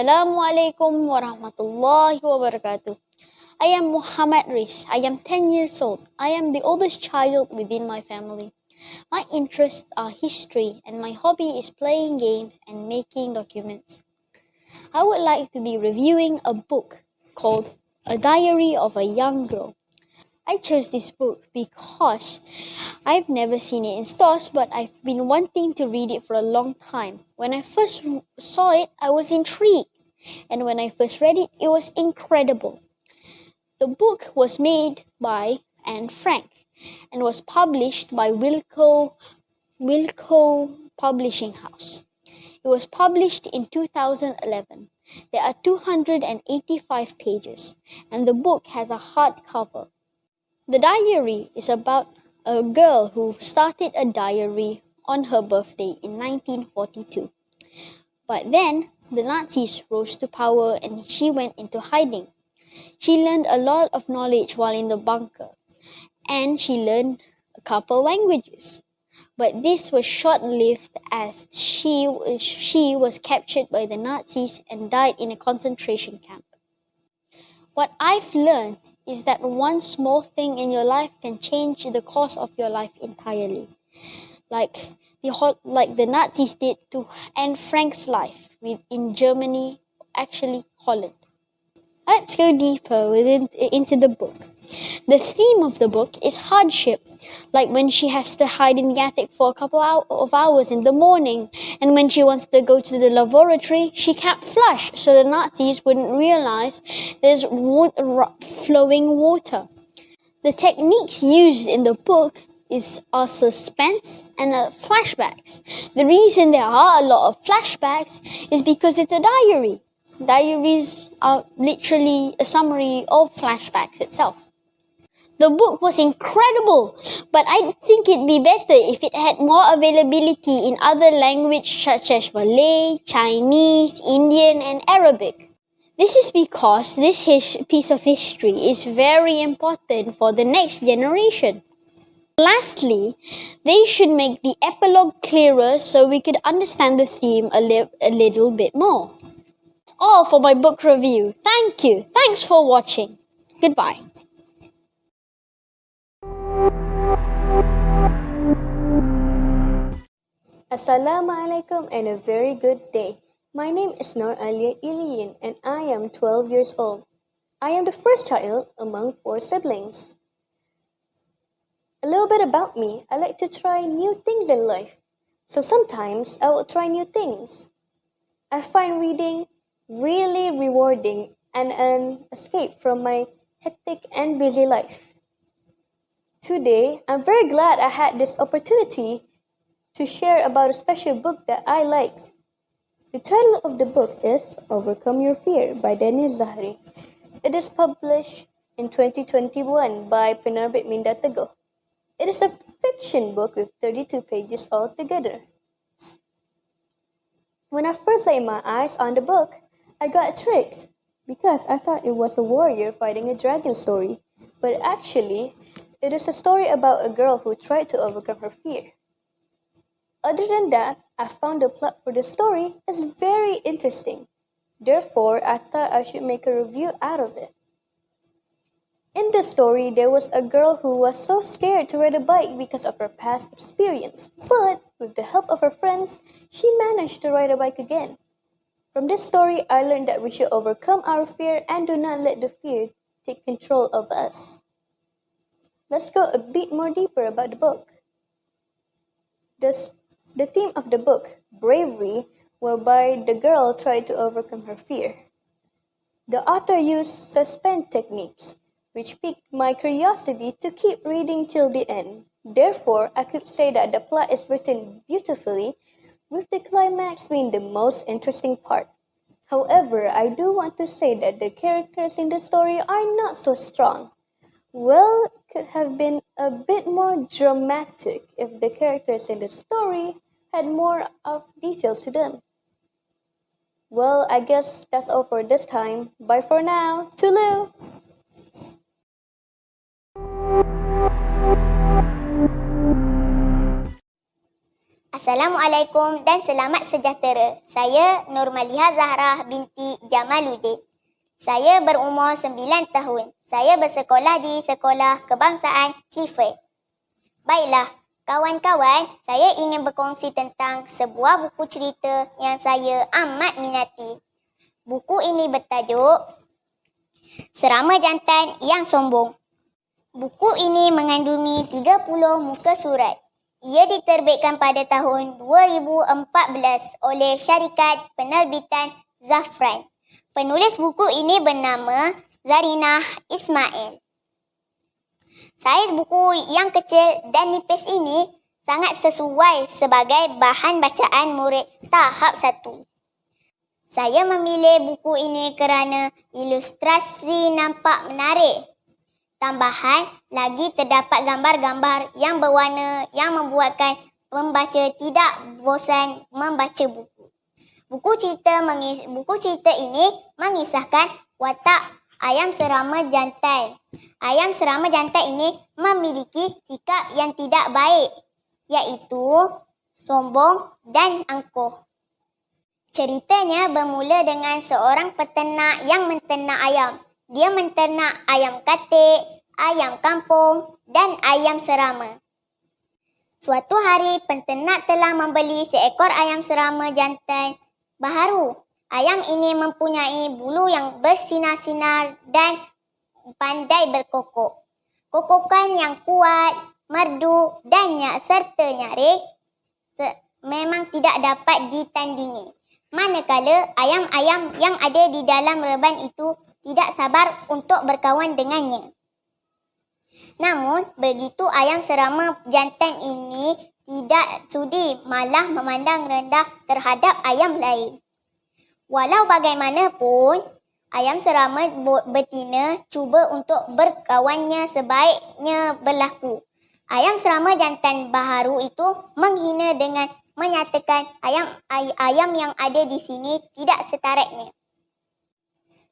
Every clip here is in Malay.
Assalamualaikum warahmatullahi wabarakatuh. I am Muhammad Riz. I am 10 years old. I am the oldest child within my family. My interests are history and my hobby is playing games and making documents. I would like to be reviewing a book called A Diary of a Young Girl. I chose this book because I've never seen it in stores, but I've been wanting to read it for a long time. When I first saw it, I was intrigued, and when I first read it, it was incredible. The book was made by Anne Frank and was published by Wilco Publishing House. It was published in 2011. There are 285 pages, and the book has a hardcover. The diary is about a girl who started a diary on her birthday in 1942. But then, the Nazis rose to power and she went into hiding. She learned a lot of knowledge while in the bunker, and she learned a couple languages. But this was short-lived as she was captured by the Nazis and died in a concentration camp. What I've learned is that one small thing in your life can change the course of your life entirely. Like the Nazis did to Anne Frank's life in Germany, actually Holland. Let's go deeper into the book. The theme of the book is hardship, like when she has to hide in the attic for a couple of hours in the morning, and when she wants to go to the laboratory, she can't flush, so the Nazis wouldn't realize there's flowing water. The techniques used in the book are suspense and flashbacks. The reason there are a lot of flashbacks is because it's a diary. Diaries are literally a summary of flashbacks itself. The book was incredible, but I think it'd be better if it had more availability in other languages such as Malay, Chinese, Indian, and Arabic. This is because this piece of history is very important for the next generation. Lastly, they should make the epilogue clearer so we could understand the theme a little bit more. That's all for my book review. Thank you. Thanks for watching. Goodbye. Assalamualaikum and a very good day. My name is Nur Alia Iliyin and I am 12 years old. I am the first child among 4 siblings. A little bit about me, I like to try new things in life. So sometimes I will try new things. I find reading really rewarding and an escape from my hectic and busy life. Today, I'm very glad I had this opportunity to share about a special book that I liked. The title of the book is Overcome Your Fear by Daniel Zahari. It is published in 2021 by Penerbit Minda Teguh. It is a fiction book with 32 pages altogether. When I first laid my eyes on the book, I got tricked because I thought it was a warrior fighting a dragon story, but actually, it is a story about a girl who tried to overcome her fear. Other than that, I found the plot for the story is very interesting. Therefore, I thought I should make a review out of it. In the story, there was a girl who was so scared to ride a bike because of her past experience, but with the help of her friends, she managed to ride a bike again. From this story, I learned that we should overcome our fear and do not let the fear take control of us. Let's go a bit more deeper about the book. The theme of the book, bravery, whereby the girl tried to overcome her fear. The author used suspense techniques, which piqued my curiosity to keep reading till the end. Therefore, I could say that the plot is written beautifully, with the climax being the most interesting part. However, I do want to say that the characters in the story are not so strong. Well, it could have been a bit more dramatic if the characters in the story had more of details to them. Well, I guess that's all for this time. Bye for now. Tulu! Assalamualaikum Assalamualaikum dan selamat sejahtera. Saya Nurmaliha Zahra binti Jamaluddin. Saya berumur 9 tahun. Saya bersekolah di Sekolah Kebangsaan Clifford. Baiklah, kawan-kawan, saya ingin berkongsi tentang sebuah buku cerita yang saya amat minati. Buku ini bertajuk Serama Jantan yang Sombong. Buku ini mengandungi 30 muka surat. Ia diterbitkan pada tahun 2014 oleh syarikat penerbitan Zafran. Penulis buku ini bernama Zarinah Ismail. Saiz buku yang kecil dan nipis ini sangat sesuai sebagai bahan bacaan murid tahap 1. Saya memilih buku ini kerana ilustrasi nampak menarik. Tambahan, lagi terdapat gambar-gambar yang berwarna yang membuatkan pembaca tidak bosan membaca buku. Buku cerita ini mengisahkan watak ayam serama jantan. Ayam serama jantan ini memiliki sikap yang tidak baik, iaitu sombong dan angkuh. Ceritanya bermula dengan seorang peternak yang menternak ayam. Dia menternak ayam katik, ayam kampung dan ayam serama. Suatu hari, penternak telah membeli seekor ayam serama jantan baharu. Ayam ini mempunyai bulu yang bersinar-sinar dan pandai berkokok. Kokokan yang kuat, merdu dan serta nyaring memang tidak dapat ditandingi. Manakala ayam-ayam yang ada di dalam reban itu tidak sabar untuk berkawan dengannya. Namun, begitu ayam serama jantan ini tidak sudi, malah memandang rendah terhadap ayam lain. Walau bagaimanapun, ayam serama betina cuba untuk berkawannya sebaiknya berlaku. Ayam serama jantan baharu itu menghina dengan menyatakan ayam yang ada di sini tidak setaratnya.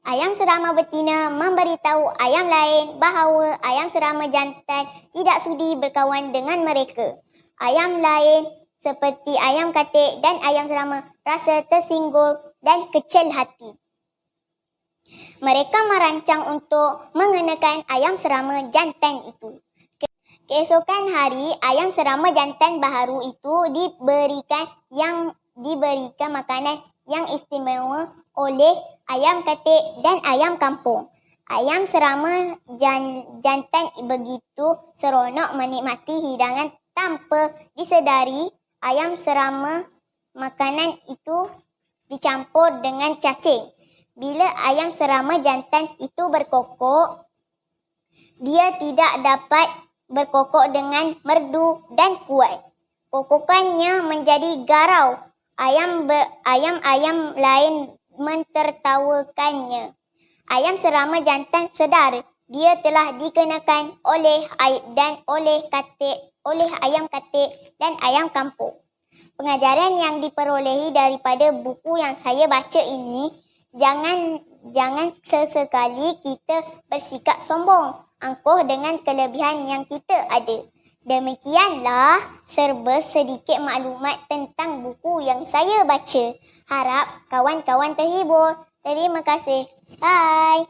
Ayam serama betina memberitahu ayam lain bahawa ayam serama jantan tidak sudi berkawan dengan mereka. Ayam lain seperti ayam katik dan ayam serama rasa tersinggung dan kecil hati. Mereka merancang untuk mengenakan ayam serama jantan itu. Keesokan hari, ayam serama jantan baharu itu diberikan makanan yang istimewa oleh ayam katik dan ayam kampung. Ayam serama jantan begitu seronok menikmati hidangan tanpa disedari ayam serama makanan itu dicampur dengan cacing. Bila ayam serama jantan itu berkokok, dia tidak dapat berkokok dengan merdu dan kuat. Kokokannya menjadi garau. Ayam-ayam lain mentertawakannya. Ayam serama jantan sedar dia telah dikenakan oleh ayam katik dan ayam kampung. Pengajaran yang diperolehi daripada buku yang saya baca ini, jangan sesekali kita bersikap sombong, angkuh dengan kelebihan yang kita ada. Demikianlah serba sedikit maklumat tentang buku yang saya baca. Harap kawan-kawan terhibur. Terima kasih. Bye.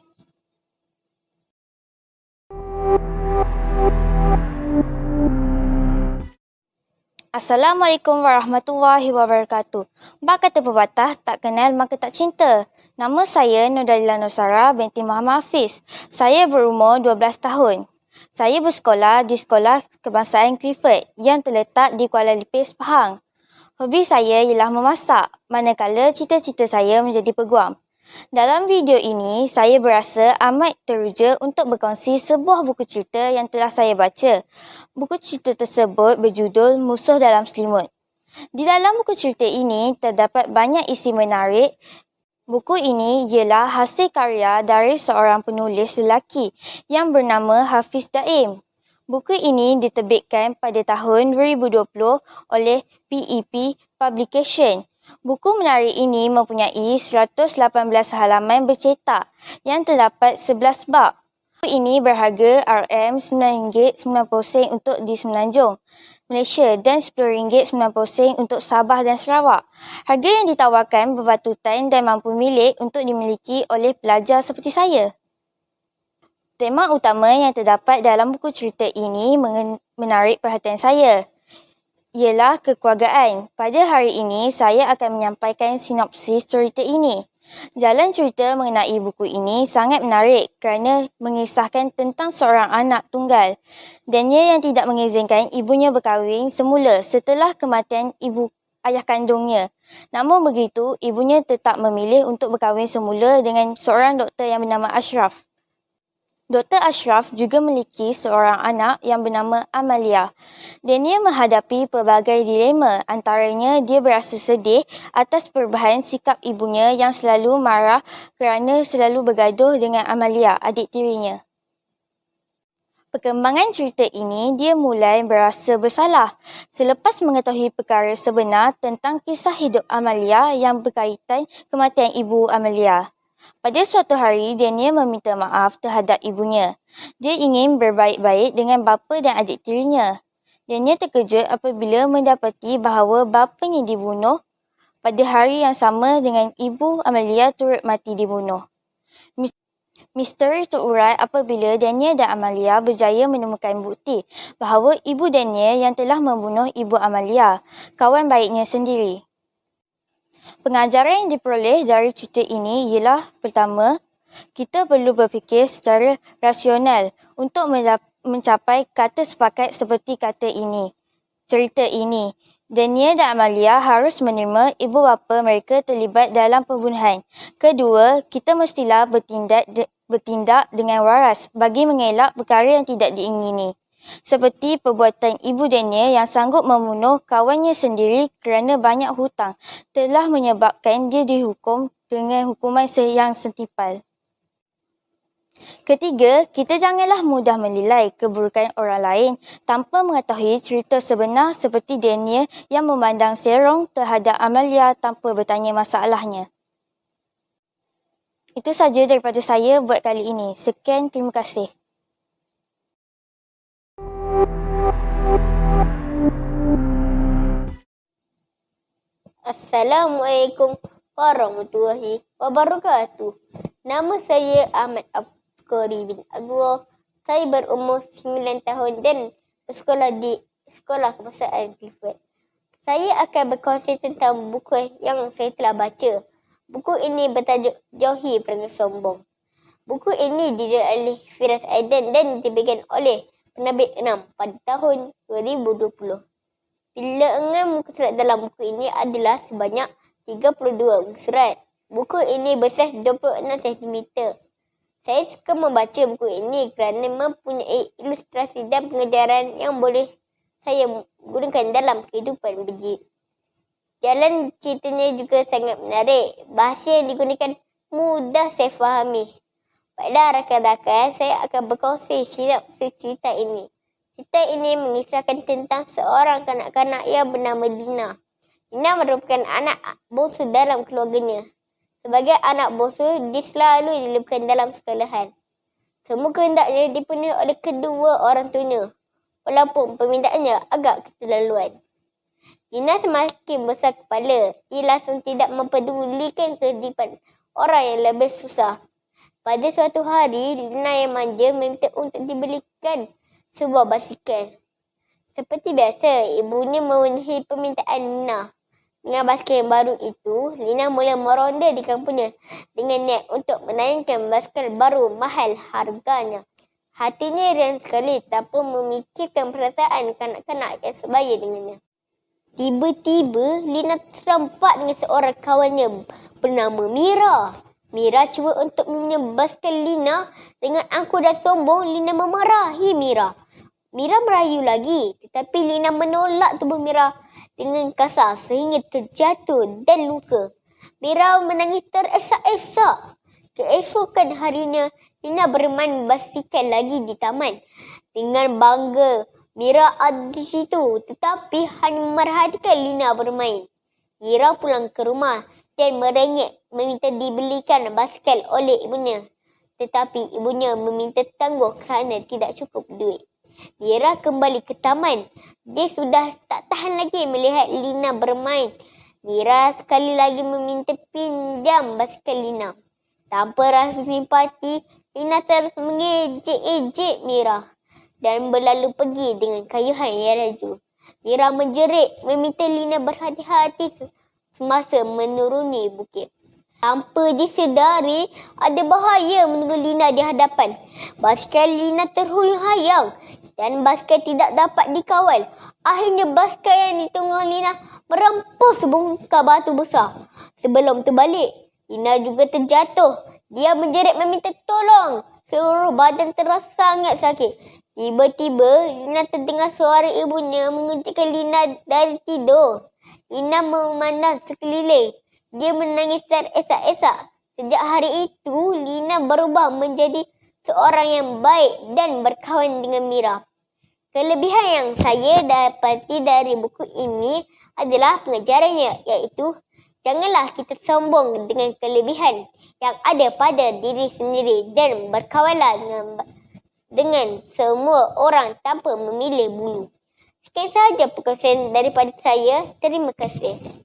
Assalamualaikum warahmatullahi wabarakatuh. Bak kata pepatah, tak kenal maka tak cinta. Nama saya Nurdalila Nusara binti Muhammad Hafiz. Saya berumur 12 tahun. Saya bersekolah di Sekolah Kebangsaan Clifford yang terletak di Kuala Lipis, Pahang. Hobi saya ialah memasak, manakala cita-cita saya menjadi peguam. Dalam video ini, saya berasa amat teruja untuk berkongsi sebuah buku cerita yang telah saya baca. Buku cerita tersebut berjudul Musuh Dalam Selimut. Di dalam buku cerita ini terdapat banyak isi menarik. Buku ini ialah hasil karya dari seorang penulis lelaki yang bernama Hafiz Daim. Buku ini diterbitkan pada tahun 2020 oleh PEP Publication. Buku menarik ini mempunyai 118 halaman bercetak yang terdapat 11 bab. Buku ini berharga RM9.90 untuk di Semenanjung. Malaysia dan RM10.90 untuk Sabah dan Sarawak. Harga yang ditawarkan berbatutan dan mampu milik untuk dimiliki oleh pelajar seperti saya. Tema utama yang terdapat dalam buku cerita ini menarik perhatian saya, ialah kekeluargaan. Pada hari ini, saya akan menyampaikan sinopsis cerita ini. Jalan cerita mengenai buku ini sangat menarik kerana mengisahkan tentang seorang anak tunggal dan ia yang tidak mengizinkan ibunya berkahwin semula setelah kematian ayah kandungnya. Namun begitu, ibunya tetap memilih untuk berkahwin semula dengan seorang doktor yang bernama Ashraf. Dr. Ashraf juga memiliki seorang anak yang bernama Amalia dan ia menghadapi pelbagai dilema. Antaranya, dia berasa sedih atas perubahan sikap ibunya yang selalu marah kerana selalu bergaduh dengan Amalia, adik tirinya. Perkembangan cerita ini, dia mulai berasa bersalah selepas mengetahui perkara sebenar tentang kisah hidup Amalia yang berkaitan kematian ibu Amalia. Pada suatu hari, Daniel meminta maaf terhadap ibunya. Dia ingin berbaik-baik dengan bapa dan adik tirinya. Daniel terkejut apabila mendapati bahawa bapanya dibunuh pada hari yang sama dengan ibu Amalia turut mati dibunuh. Misteri terurai apabila Daniel dan Amalia berjaya menemukan bukti bahawa ibu Daniel yang telah membunuh ibu Amalia, kawan baiknya sendiri. Pengajaran yang diperoleh dari cerita ini ialah, pertama, kita perlu berfikir secara rasional untuk mencapai kata sepakat seperti cerita ini. Daniel dan Amalia harus menerima ibu bapa mereka terlibat dalam pembunuhan. Kedua, kita mestilah bertindak dengan waras bagi mengelak perkara yang tidak diingini. Seperti perbuatan ibu Daniel yang sanggup membunuh kawannya sendiri kerana banyak hutang telah menyebabkan dia dihukum dengan hukuman yang setimpal. Ketiga, kita janganlah mudah menilai keburukan orang lain tanpa mengetahui cerita sebenar seperti Daniel yang memandang serong terhadap Amalia tanpa bertanya masalahnya. Itu saja daripada saya buat kali ini. Sekian, terima kasih. Assalamualaikum warahmatullahi wabarakatuh. Nama saya Ahmad Afkari bin Abdullah. Saya berumur 9 tahun dan bersekolah di Sekolah Kebangsaan Clifford. Saya akan berkongsi tentang buku yang saya telah baca. Buku ini bertajuk Jauhi Perangai Sombong. Buku ini ditulis oleh Firas Aidan dan dibagikan oleh Penerbit 6 pada tahun 2020. Bilangan muka surat dalam buku ini adalah sebanyak 32 muka surat. Buku ini besar 26 cm. Saya suka membaca buku ini kerana mempunyai ilustrasi dan pengajaran yang boleh saya gunakan dalam kehidupan berjaya. Jalan ceritanya juga sangat menarik. Bahasa yang digunakan mudah saya fahami. Baiklah rakan-rakan, saya akan berkongsi sinopsis cerita ini. Cerita ini mengisahkan tentang seorang kanak-kanak yang bernama Lina. Lina merupakan anak bongsu dalam keluarganya. Sebagai anak bongsu, dia selalu dilepas dalam sekolahan. Semua kehendaknya dipenuhi oleh kedua orang tuanya, walaupun permintaannya agak keterlaluan. Lina semakin besar kepala. Ia langsung tidak mempedulikan kehidupan orang yang lebih susah. Pada suatu hari, Lina yang manja meminta untuk dibelikan sebuah basikal. Seperti biasa, ibunya memenuhi permintaan Lina. Dengan basikal yang baru itu, Lina mula meronda di kampungnya dengan niat untuk menaikkan basikal baru mahal harganya. Hatinya riang sekali tanpa memikirkan perasaan kanak-kanak yang sebaya dengannya. Tiba-tiba, Lina terserempak dengan seorang kawannya bernama Mira. Mira cuba untuk meminjam basikal Lina. Dengan angkuh dan sombong, Lina memarahi Mira. Mira merayu lagi, tetapi Lina menolak tubuh Mira dengan kasar sehingga terjatuh dan luka. Mira menangis teresak-esak. Keesokan harinya, Lina bermain basikal lagi di taman. Dengan bangga, Mira ada di situ tetapi hanya memerhatikan Lina bermain. Mira pulang ke rumah dan merengek meminta dibelikan basikal oleh ibunya. Tetapi ibunya meminta tangguh kerana tidak cukup duit. Mira kembali ke taman. Dia sudah tak tahan lagi melihat Lina bermain. Mira sekali lagi meminta pinjam basikal Lina. Tanpa rasa simpati, Lina terus mengejek-ejek Mira dan berlalu pergi dengan kayuhan yang laju. Mira menjerit meminta Lina berhati-hati semasa menuruni bukit. Tanpa disedari, ada bahaya menunggu Lina di hadapan. Basikal Lina terhuyung-hayang dan basikal tidak dapat dikawal. Akhirnya basikal yang ditunggang Lina merampus sebongkah batu besar. Sebelum terbalik, Lina juga terjatuh. Dia menjerit meminta tolong. Seluruh badan terasa sangat sakit. Tiba-tiba, Lina terdengar suara ibunya mengejutkan Lina dari tidur. Lina memandang sekeliling. Dia menangis teresak-esak. Sejak hari itu, Lina berubah menjadi seorang yang baik dan berkawan dengan Mira. Kelebihan yang saya dapati dari buku ini adalah pengajarannya, iaitu janganlah kita sombong dengan kelebihan yang ada pada diri sendiri dan berkawanlah dengan semua orang tanpa memilih bulu. Sekian sahaja perkongsian daripada saya. Terima kasih.